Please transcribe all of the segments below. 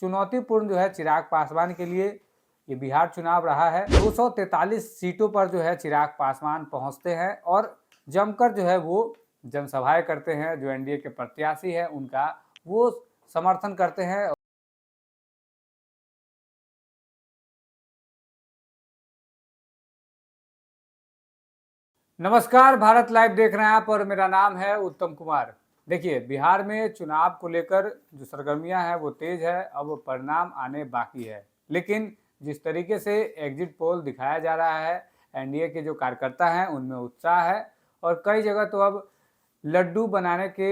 चुनौतीपूर्ण जो है चिराग पासवान के लिए ये बिहार चुनाव रहा है। 243 सीटों पर जो है चिराग पासवान पहुंचते हैं और जमकर जो है वो जनसभाएं करते हैं। जो एनडीए के प्रत्याशी है उनका वो समर्थन करते हैं। नमस्कार, भारत लाइव देख रहे हैं आप और मेरा नाम है उत्तम कुमार। देखिए, बिहार में चुनाव को लेकर जो सरगर्मियां हैं वो तेज है। अब परिणाम आने बाकी है, लेकिन जिस तरीके से एग्जिट पोल दिखाया जा रहा है, एनडीए के जो कार्यकर्ता हैं उनमें उत्साह है और कई जगह तो अब लड्डू बनाने के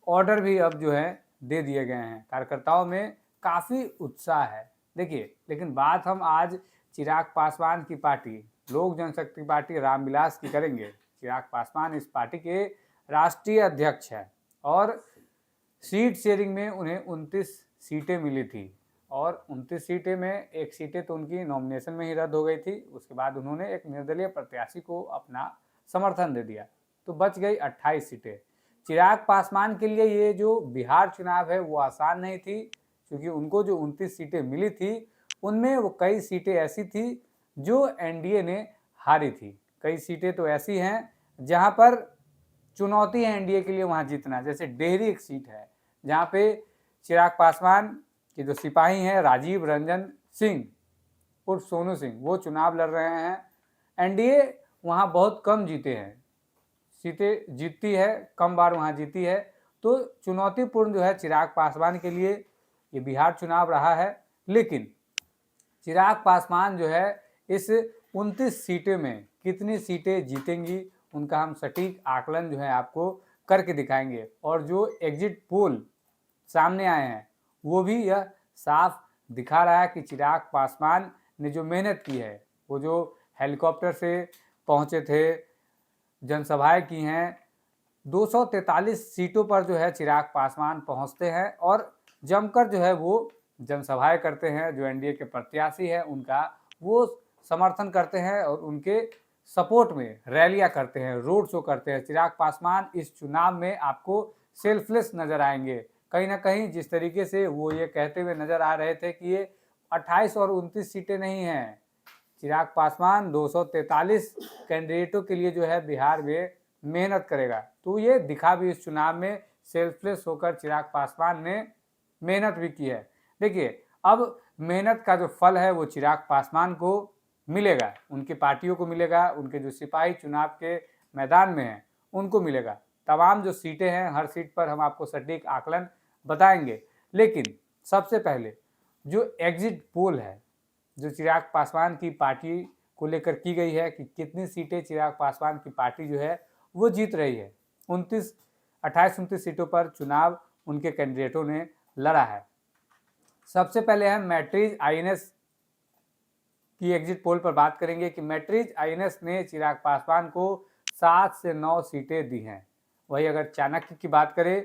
ऑर्डर भी अब जो है दे दिए गए हैं। कार्यकर्ताओं में काफ़ी उत्साह है। देखिए, लेकिन बात हम आज चिराग पासवान की पार्टी लोक जनशक्ति पार्टी रामविलास की करेंगे। चिराग पासवान इस पार्टी के राष्ट्रीय अध्यक्ष हैं और सीट शेयरिंग में उन्हें 29 सीटें मिली थी और 29 सीटें में एक सीटें तो उनकी नॉमिनेशन में ही रद्द हो गई थी। उसके बाद उन्होंने एक निर्दलीय प्रत्याशी को अपना समर्थन दे दिया, तो बच गई 28 सीटें। चिराग पासवान के लिए ये जो बिहार चुनाव है वो आसान नहीं थी, क्योंकि उनको जो 29 सीटें मिली थी उनमें वो कई सीटें ऐसी थी जो एनडीए ने हारी थी। कई सीटें तो ऐसी हैं जहां पर चुनौती है एनडीए के लिए वहां जीतना। जैसे डेहरी एक सीट है जहां पे चिराग पासवान के जो सिपाही हैं राजीव रंजन सिंह उर्फ सोनू सिंह वो चुनाव लड़ रहे हैं। एनडीए वहां बहुत कम जीते हैं, सीटें जीतती है कम बार वहां जीती है। तो चुनौतीपूर्ण जो है चिराग पासवान के लिए ये बिहार चुनाव रहा है। लेकिन चिराग पासवान जो है इस 29 सीटें में कितनी सीटें जीतेंगी उनका हम सटीक आकलन जो है आपको करके दिखाएंगे। और जो एग्जिट पोल सामने आए हैं वो भी यह साफ दिखा रहा है कि चिराग पासवान ने जो मेहनत की है, वो जो हेलीकॉप्टर से पहुंचे थे, जनसभाएं की हैं, 243 सीटों पर जो है चिराग पासवान पहुंचते हैं और जमकर जो है वो जनसभाएं करते हैं। जो एनडीए के प्रत्याशी हैं उनका वो समर्थन करते हैं और उनके सपोर्ट में रैलियां करते हैं, रोड शो करते हैं। चिराग पासवान इस चुनाव में आपको सेल्फलेस नजर आएंगे। कहीं ना कहीं जिस तरीके से वो ये कहते हुए नजर आ रहे थे कि ये 28 और 29 सीटें नहीं हैं, चिराग पासवान 243 कैंडिडेटों के लिए जो है बिहार में मेहनत करेगा। तो ये दिखा भी इस चुनाव में सेल्फलेस होकर चिराग पासवान ने मेहनत भी की है। देखिए, अब मेहनत का जो फल है वो चिराग पासवान को मिलेगा, उनकी पार्टियों को मिलेगा, उनके जो सिपाही चुनाव के मैदान में हैं उनको मिलेगा। तमाम जो सीटें हैं हर सीट पर हम आपको सटीक आकलन बताएंगे। लेकिन सबसे पहले जो एग्जिट पोल है जो चिराग पासवान की पार्टी को लेकर की गई है कि कितनी सीटें चिराग पासवान की पार्टी जो है वो जीत रही है। 28-29 सीटों पर चुनाव उनके कैंडिडेटों ने लड़ा है। सबसे पहले हम मैट्रिज आईएनएस की एग्जिट पोल पर बात करेंगे कि मैट्रिज आईएनएस ने चिराग पासवान को 7 से 9 सीटें दी हैं। वही अगर चाणक्य की बात करें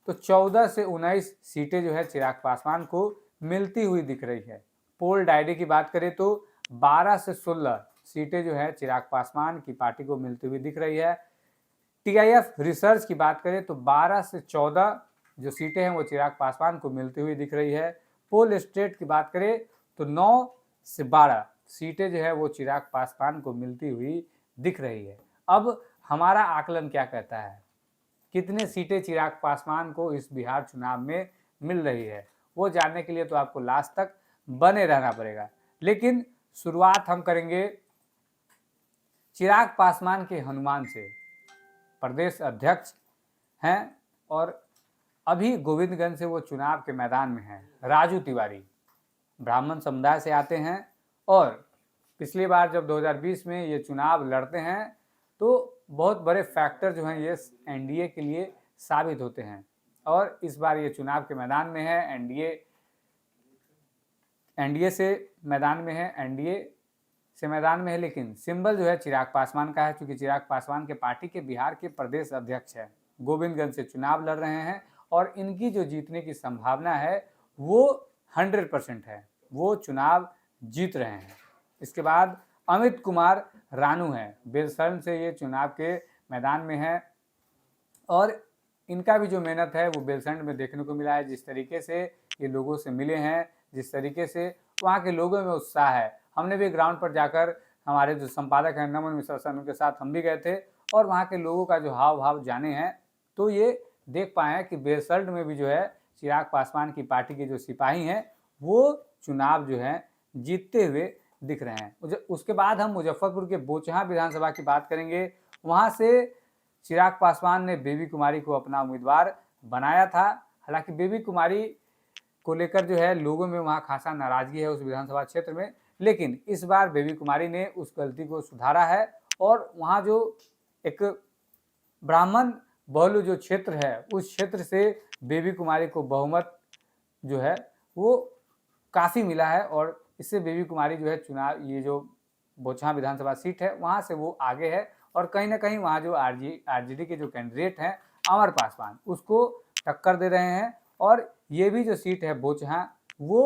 तो 14 से 19 सीटें जो है चिराग पासवान को मिलती हुई दिख रही है। पोल डायरी की बात करें तो 12 से 16 सीटें जो है चिराग पासवान की पार्टी को मिलती हुई दिख रही है। टीआईएफ रिसर्च की बात करें तो 12 से 14 जो सीटें हैं वो चिराग पासवान को मिलती हुई दिख रही है। पोल स्टेट की बात करें तो 9 से 12 सीटें जो है वो चिराग पासवान को मिलती हुई दिख रही है। अब हमारा आकलन क्या कहता है, कितने सीटें चिराग पासवान को इस बिहार चुनाव में मिल रही है, वो जानने के लिए तो आपको लास्ट तक बने रहना पड़ेगा। लेकिन शुरुआत हम करेंगे चिराग पासवान के हनुमान से। प्रदेश अध्यक्ष हैं और अभी गोविंदगंज से वो चुनाव के मैदान में हैं। राजू तिवारी ब्राह्मण समुदाय से आते हैं और पिछली बार जब 2020 में ये चुनाव लड़ते हैं तो बहुत बड़े फैक्टर जो हैं ये एनडीए के लिए साबित होते हैं और इस बार ये चुनाव के मैदान में है। एनडीए से मैदान में है, लेकिन सिंबल जो है चिराग पासवान का है, क्योंकि चिराग पासवान के पार्टी के बिहार के प्रदेश अध्यक्ष हैं, गोविंदगंज से चुनाव लड़ रहे हैं और इनकी जो जीतने की संभावना है वो 100% है, वो चुनाव जीत रहे हैं। इसके बाद अमित कुमार रानू हैं, बेलसंड से ये चुनाव के मैदान में है और इनका भी जो मेहनत है वो बेलसंड में देखने को मिला है। जिस तरीके से ये लोगों से मिले हैं, जिस तरीके से वहाँ के लोगों में उत्साह है। हमने भी ग्राउंड पर जाकर हमारे जो संपादक हैं नमन मिश्रा सर, उनके साथ हम भी गए थे और वहाँ के लोगों का जो हाव भाव जाने हैं, तो ये देख पाए हैं कि बेसल्ट में भी जो है चिराग पासवान की पार्टी के जो सिपाही हैं वो चुनाव जो है जीतते हुए दिख रहे हैं। उसके बाद हम मुजफ्फरपुर के बोचहां विधानसभा की बात करेंगे। वहाँ से चिराग पासवान ने बेबी कुमारी को अपना उम्मीदवार बनाया था। हालांकि बेबी कुमारी को लेकर जो है लोगों में वहाँ खासा नाराजगी है उस विधानसभा क्षेत्र में, लेकिन इस बार बेबी कुमारी ने उस गलती को सुधारा है और वहाँ जो एक ब्राह्मण बहुल जो क्षेत्र है उस क्षेत्र से बेबी कुमारी को बहुमत जो है वो काफ़ी मिला है और इससे बेबी कुमारी जो है चुनाव, ये जो बोचहां विधानसभा सीट है वहाँ से वो आगे है और कहीं ना कहीं वहाँ जो आरजेडी के जो कैंडिडेट हैं अमर पासवान उसको टक्कर दे रहे हैं और ये भी जो सीट है बोचहां वो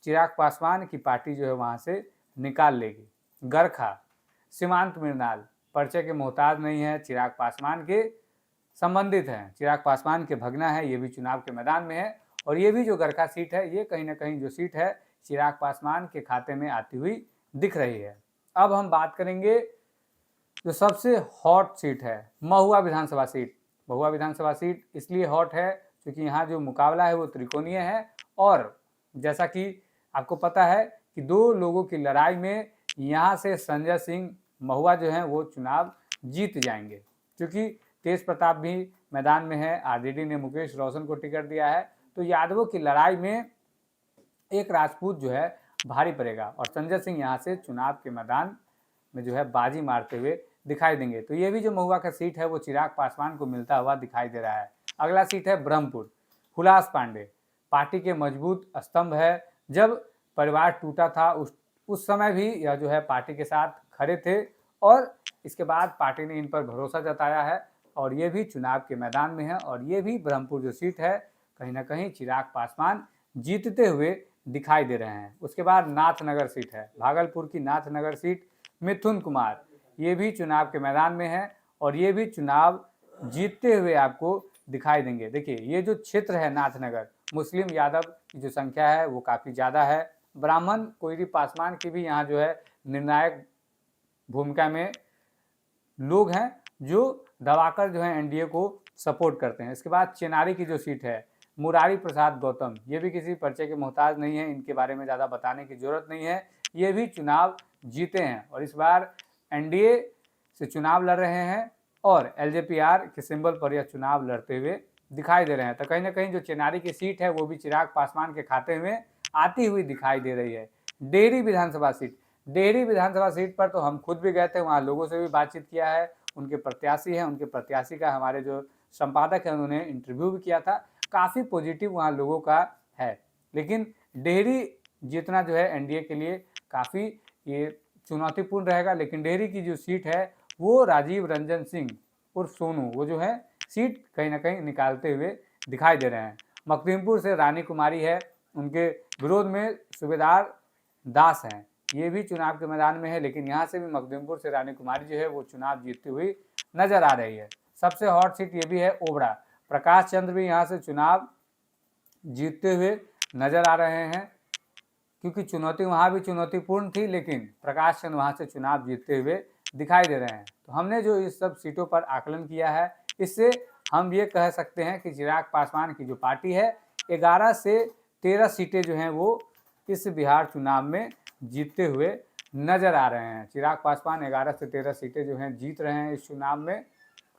चिराग पासवान की पार्टी जो है वहाँ से निकाल लेगी। गरखा सीमांत मृणाल परिचय के मोहताज नहीं है, चिराग पासवान के संबंधित हैं, चिराग पासवान के भगना है, ये भी चुनाव के मैदान में है और ये भी जो गरखा सीट है ये कहीं ना कहीं जो सीट है चिराग पासवान के खाते में आती हुई दिख रही है। अब हम बात करेंगे जो सबसे हॉट सीट है महुआ विधानसभा सीट। महुआ विधानसभा सीट इसलिए हॉट है क्योंकि यहाँ जो मुकाबला है वो त्रिकोणीय है और जैसा कि आपको पता है कि दो लोगों की लड़ाई में यहाँ से संजय सिंह महुआ जो है वो चुनाव जीत जाएंगे क्योंकि तेज प्रताप भी मैदान में है, आरजेडी ने मुकेश रोशन को टिकट दिया है, तो यादवों की लड़ाई में एक राजपूत जो है भारी पड़ेगा और संजय सिंह यहाँ से चुनाव के मैदान में जो है बाजी मारते हुए दिखाई देंगे। तो ये भी जो महुआ का सीट है वो चिराग पासवान को मिलता हुआ दिखाई दे रहा है। अगला सीट है ब्रह्मपुर। हुलास पांडे पार्टी के मजबूत स्तंभ है, जब परिवार टूटा था उस समय भी यह जो है पार्टी के साथ खड़े थे और इसके बाद पार्टी ने इन पर भरोसा जताया है और ये भी चुनाव के मैदान में है और ये भी ब्रह्मपुर जो सीट है कहीं ना कहीं चिराग पासवान जीतते हुए दिखाई दे रहे हैं। उसके बाद नाथनगर सीट है, भागलपुर की नाथनगर सीट, मिथुन कुमार ये भी चुनाव के मैदान में है और ये भी चुनाव जीतते हुए आपको दिखाई देंगे। देखिए ये जो क्षेत्र है नाथनगर, मुस्लिम यादव की जो संख्या है वो काफ़ी ज़्यादा है, ब्राह्मण कोयरी पासवान की भी यहाँ जो है निर्णायक भूमिका में लोग हैं जो दबाकर जो है एनडीए को सपोर्ट करते हैं। इसके बाद चेनारी की जो सीट है मुरारी प्रसाद गौतम, ये भी किसी परिचय के मोहताज नहीं है, इनके बारे में ज़्यादा बताने की जरूरत नहीं है, ये भी चुनाव जीते हैं और इस बार एनडीए से चुनाव लड़ रहे हैं और एलजेपीआर के सिंबल पर यह चुनाव लड़ते हुए दिखाई दे रहे हैं। तो कहीं ना कहीं जो चेनारी की सीट है वो भी चिराग पासवान के खाते में आती हुई दिखाई दे रही है। डेहरी विधानसभा सीट, डेहरी विधानसभा सीट पर तो हम खुद भी गए थे, वहाँ लोगों से भी बातचीत किया है, उनके प्रत्याशी हैं, उनके प्रत्याशी का हमारे जो संपादक हैं उन्होंने इंटरव्यू भी किया था, काफ़ी पॉजिटिव वहाँ लोगों का है। लेकिन डेहरी जीतना जो है एनडीए के लिए काफ़ी ये चुनौतीपूर्ण रहेगा, लेकिन डेहरी की जो सीट है वो राजीव रंजन सिंह उर्फ सोनू वो जो है सीट कहीं ना कहीं निकालते हुए दिखाई दे रहे हैं। मखदूमपुर से रानी कुमारी है, उनके विरोध में सूबेदार दास हैं, ये भी चुनाव के मैदान में है, लेकिन यहाँ से भी मखदूमपुर से रानी कुमारी जो है वो चुनाव जीतती हुई नजर आ रही है। सबसे हॉट सीट ये भी है ओबड़ा, प्रकाश चंद्र भी यहाँ से चुनाव जीतते हुए नजर आ रहे हैं क्योंकि चुनौती वहाँ भी चुनौतीपूर्ण थी, लेकिन प्रकाश चंद्र वहाँ से चुनाव जीतते हुए दिखाई दे रहे हैं। तो हमने जो इस सब सीटों पर आकलन किया है इससे हम ये कह सकते हैं कि चिराग पासवान की जो पार्टी है 11 से 13 सीटें जो हैं वो इस बिहार चुनाव में जीतते हुए नजर आ रहे हैं। चिराग पासवान 11 से 13 सीटें जो हैं जीत रहे हैं इस चुनाव में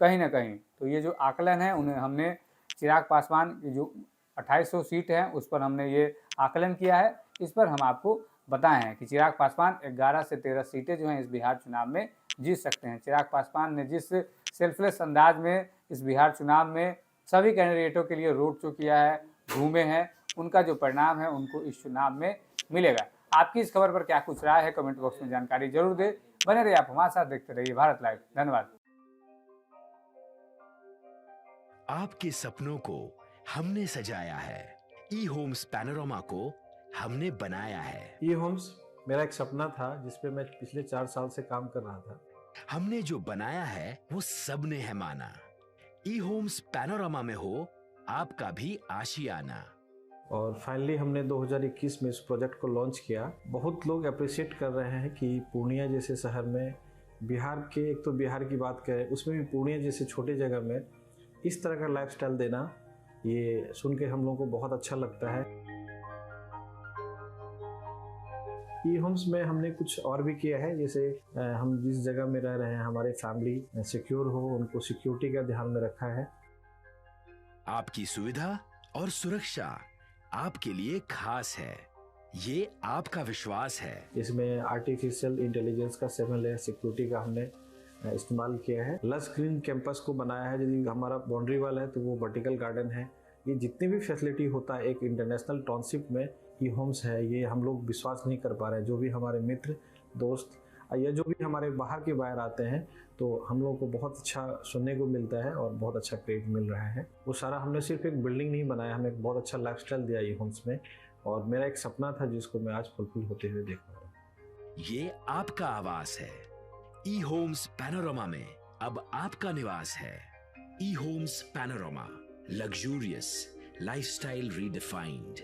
कहीं ना कहीं। तो ये जो आकलन है उन्हें हमने चिराग पासवान की जो 2800 सीट है उस पर हमने ये आकलन किया है, इस पर हम आपको बताए हैं कि चिराग पासवान 11 से 13 सीटें जो हैं इस बिहार चुनाव में जीत सकते हैं। चिराग पासवान ने जिस सेल्फलेस अंदाज में इस बिहार चुनाव में सभी कैंडिडेटों के लिए रोड शो किया है, घूमे हैं, उनका जो परिणाम है उनको इस चुनाव में मिलेगा। आपकी इस खबर पर क्या कुछ राय है कमेंट बॉक्स में जानकारी जरूर दें। बने रहिए आप हमारे साथ, देखते रहिए भारत लाइव। धन्यवाद। आपके सपनों को हमने सजाया है, ई होम्स पैनोरामा को हमने बनाया है। ई होम्स मेरा एक सपना था जिस पे मैं पिछले 4 साल से काम कर रहा था। हमने जो बनाया है वो सबने है माना। ई होम्स पैनोरामा में हो आपका भी आशियाना। और फाइनली हमने 2021 में इस प्रोजेक्ट को लॉन्च किया। बहुत लोग अप्रिशिएट कर रहे हैं कि पूर्णिया जैसे शहर में, बिहार के, एक तो बिहार की बात करें उसमें भी पूर्णिया जैसे छोटे जगह में इस तरह का लाइफस्टाइल देना, ये सुन के हम लोगों को बहुत अच्छा लगता है। ई होम्स में हमने कुछ और भी किया है, जैसे हम जिस जगह में रह रहे हैं हमारे फैमिली सिक्योर हो, उनको सिक्योरिटी का ध्यान में रखा है। आपकी सुविधा और सुरक्षा आपके लिए खास है, ये आपका विश्वास है। इसमें आर्टिफिशियल इंटेलिजेंस का 7 लेयर सिक्योरिटी का हमने इस्तेमाल किया है। लस ग्रीन कैंपस को बनाया है। यदि हमारा बाउंड्री वाल है तो वो वर्टिकल गार्डन है। ये जितनी भी फैसिलिटी होता है एक इंटरनेशनल टाउनशिप में, ई होम्स है, ये हम लोग विश्वास नहीं कर पा रहे हैं। जो भी हमारे मित्र दोस्त या जो भी हमारे बाहर के बाहर आते हैं तो हम लोगों को बहुत अच्छा सुनने को मिलता है और बहुत अच्छा क्रेडिट मिल रहा है। वो सारा हमने सिर्फ एक बिल्डिंग नहीं बनाया, हमें एक बहुत अच्छा लाइफस्टाइल दिया ई होम्स में, और मेरा एक सपना था जिसको मैं आज फुलफिल होते हुए देख पा रहा हूँ। ये आपका आवास है। ई होम्स पैनोरामा में अब आपका निवास है। E homes Panorama, luxurious lifestyle redefined.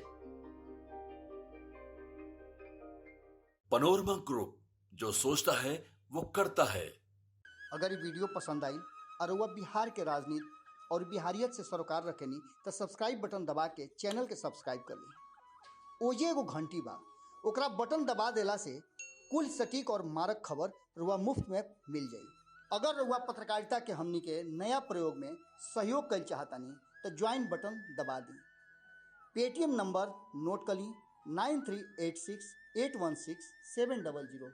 Panorama group, जो सोचता है वो करता है। अगर ये वीडियो पसंद आई और वह बिहार के राजनीति और बिहारियत से सरोकार रखेनी तो सब्सक्राइब बटन दबा के चैनल के सब्सक्राइब कर ली। ओजे एगो घंटी बा, ओकरा बटन दबा देला से कुल सटीक और मारक खबर रुआ मुफ्त में मिल जाई। अगर रुआ पत्रकारिता के हमनी के नया प्रयोग में सहयोग कर चाहतानी तो ज्वाइन बटन दबा दी। पेटीएम नंबर नोट कर ली 9386816700।